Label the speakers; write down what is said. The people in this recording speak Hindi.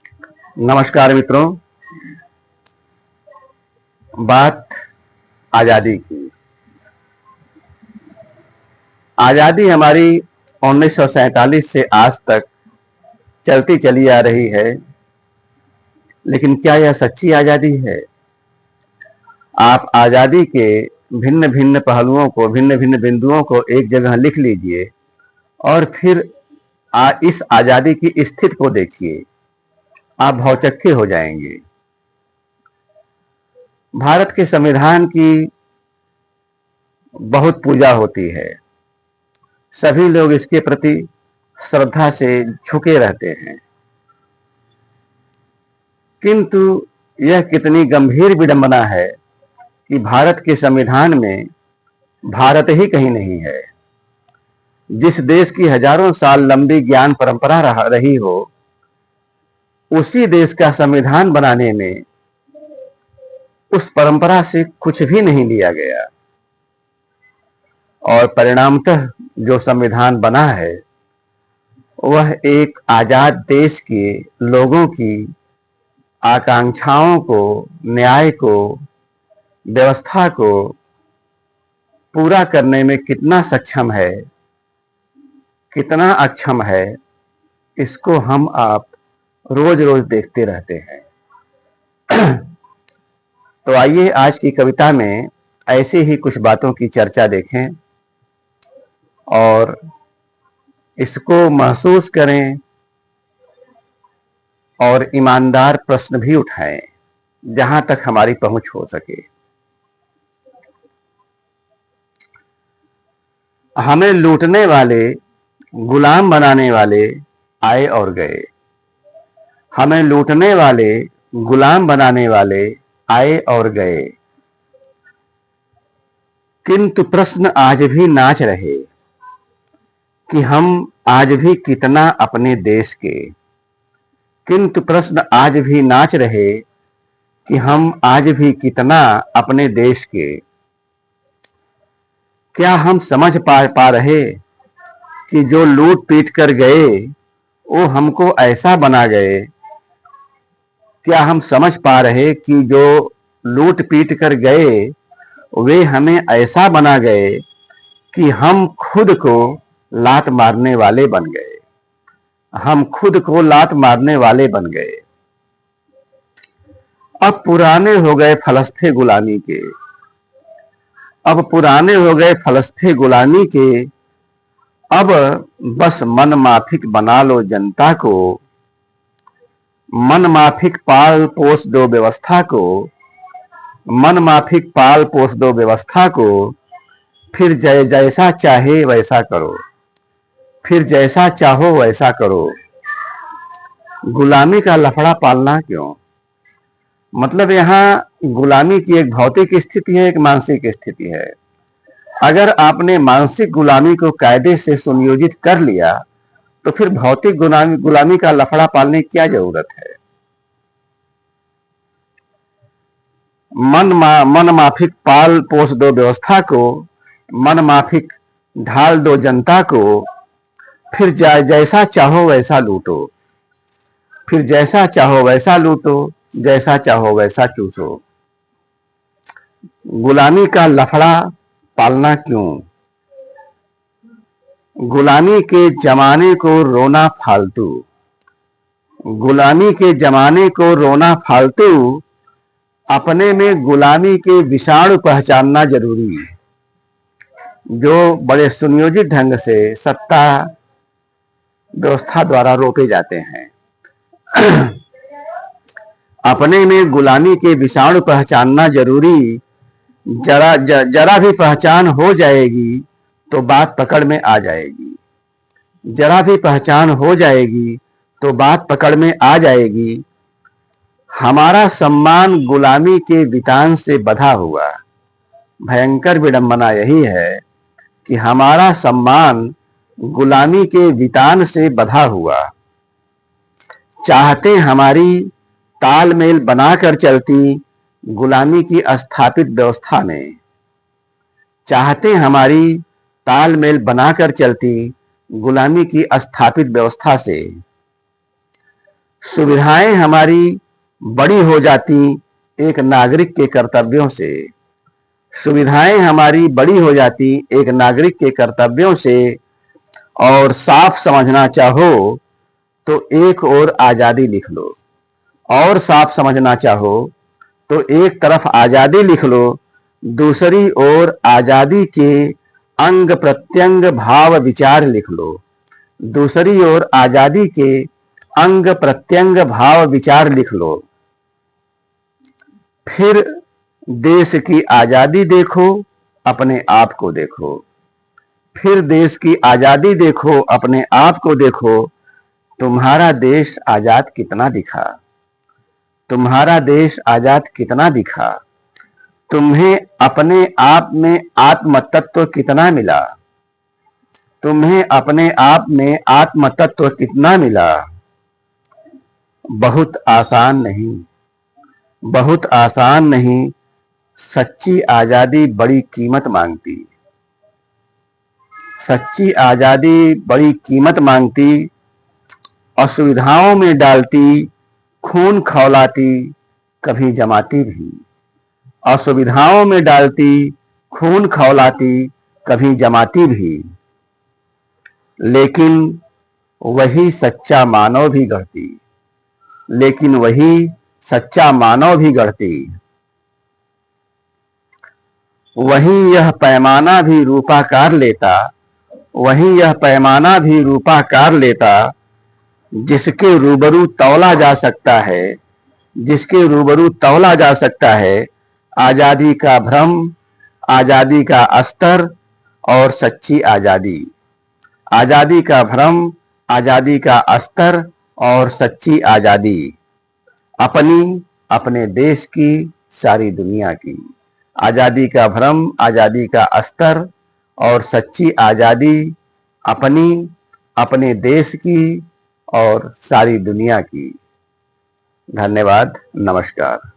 Speaker 1: नमस्कार मित्रों। बात आजादी की। आजादी हमारी 1947 से आज तक चलती चली आ रही है, लेकिन क्या यह सच्ची आजादी है? आप आजादी के भिन्न भिन्न पहलुओं को, भिन्न भिन्न बिंदुओं को एक जगह लिख लीजिए और फिर इस आजादी की स्थिति को देखिए, आप भौचक्के हो जाएंगे। भारत के संविधान की बहुत पूजा होती है, सभी लोग इसके प्रति श्रद्धा से झुके रहते हैं, किंतु यह कितनी गंभीर विडंबना है कि भारत के संविधान में भारत ही कहीं नहीं है। जिस देश की हजारों साल लंबी ज्ञान परंपरा रही हो, उसी देश का संविधान बनाने में उस परंपरा से कुछ भी नहीं लिया गया और परिणामतः जो संविधान बना है वह एक आजाद देश के लोगों की आकांक्षाओं को, न्याय को, व्यवस्था को पूरा करने में कितना सक्षम है, कितना अक्षम है, इसको हम आप रोज रोज देखते रहते हैं। तो आइए आज की कविता में ऐसे ही कुछ बातों की चर्चा देखें और इसको महसूस करें और ईमानदार प्रश्न भी उठाएं जहां तक हमारी पहुंच हो सके। हमें लूटने वाले, गुलाम बनाने वाले आए और गए। हमें लूटने वाले, गुलाम बनाने वाले आए और गए, किंतु प्रश्न आज भी नाच रहे कि हम आज भी कितना अपने देश के। किंतु प्रश्न आज भी नाच रहे कि हम आज भी कितना अपने देश के। क्या हम समझ पा रहे कि जो लूट पीट कर गए वो हमको ऐसा बना गए? क्या हम समझ पा रहे कि जो लूट पीट कर गए वे हमें ऐसा बना गए कि हम खुद को लात मारने वाले बन गए? हम खुद को लात मारने वाले बन गए। अब पुराने हो गए फलस्फे गुलामी के। अब पुराने हो गए फलस्फे गुलामी के। अब बस मन माफिक बना लो जनता को। मन माफिक पाल पोस दो व्यवस्था को। मन माफिक पाल पोस दो व्यवस्था को। फिर जैसा चाहे वैसा करो। फिर जैसा चाहो वैसा करो। गुलामी का लफड़ा पालना क्यों? मतलब यहां गुलामी की एक भौतिक स्थिति है, एक मानसिक स्थिति है। अगर आपने मानसिक गुलामी को कायदे से सुनियोजित कर लिया तो फिर भौतिक गुलामी का लफड़ा पालने की क्या जरूरत है? मन माफिक पाल पोस दो व्यवस्था को। मन माफिक ढाल दो जनता को। फिर जैसा चाहो वैसा लूटो। फिर जैसा चाहो वैसा लूटो। जैसा चाहो वैसा चूसो। गुलामी का लफड़ा पालना क्यों? गुलामी के जमाने को रोना फालतू। गुलामी के जमाने को रोना फालतू। अपने में गुलामी के विषाणु पहचानना जरूरी है, जो बड़े सुनियोजित ढंग से सत्ता व्यवस्था द्वारा रोके जाते हैं। अपने में गुलामी के विषाणु पहचानना जरूरी। जरा भी पहचान हो जाएगी तो बात पकड़ में आ जाएगी। जरा भी पहचान हो जाएगी तो बात पकड़ में आ जाएगी। हमारा सम्मान गुलामी के वितान से बंधा हुआ। भयंकर विडंबना यही है कि हमारा सम्मान गुलामी के वितान से बंधा हुआ। चाहते हमारी तालमेल बनाकर चलती गुलामी की स्थापित व्यवस्था में। चाहते हमारी तालमेल बनाकर चलती गुलामी की स्थापित व्यवस्था से। सुविधाएं हमारी बड़ी हो जाती एक नागरिक के कर्तव्यों से। सुविधाएं हमारी बड़ी हो जाती एक नागरिक के कर्तव्यों से। और साफ समझना चाहो तो एक और आजादी लिख लो। और साफ समझना चाहो तो एक तरफ आजादी लिख लो, दूसरी ओर आजादी के अंग प्रत्यंग भाव विचार लिख लो। दूसरी ओर आजादी के अंग प्रत्यंग भाव विचार लिख लो। फिर देश की आजादी देखो, अपने आप को देखो। फिर देश की आजादी देखो, अपने आप को देखो। तुम्हारा देश आजाद कितना दिखा, तुम्हारा देश आजाद कितना दिखा। तुम्हें अपने आप में आत्म तत्व कितना मिला, तुम्हें अपने आप में आत्म तत्व कितना मिला। बहुत आसान नहीं, बहुत आसान नहीं, सच्ची आजादी बड़ी कीमत मांगती। सच्ची आजादी बड़ी कीमत मांगती। असुविधाओं में डालती, खून खौलाती, कभी जमाती भी। असुविधाओं में डालती, खून खौलाती, कभी जमाती भी। लेकिन वही सच्चा मानव भी गढ़ती, लेकिन वही सच्चा मानव भी गढ़ती। वहीं यह पैमाना भी रूपाकार लेता, वहीं यह पैमाना भी रूपाकार लेता, जिसके रूबरू तौला जा सकता है, जिसके रूबरू तौला जा सकता है आजादी का भ्रम, आजादी का अस्तर और सच्ची आजादी। आजादी का भ्रम, आजादी का अस्तर और सच्ची आजादी। अपनी, अपने देश की, सारी दुनिया की। आजादी का भ्रम, आजादी का अस्तर और सच्ची आजादी। अपनी, अपने देश की और सारी दुनिया की। धन्यवाद। नमस्कार।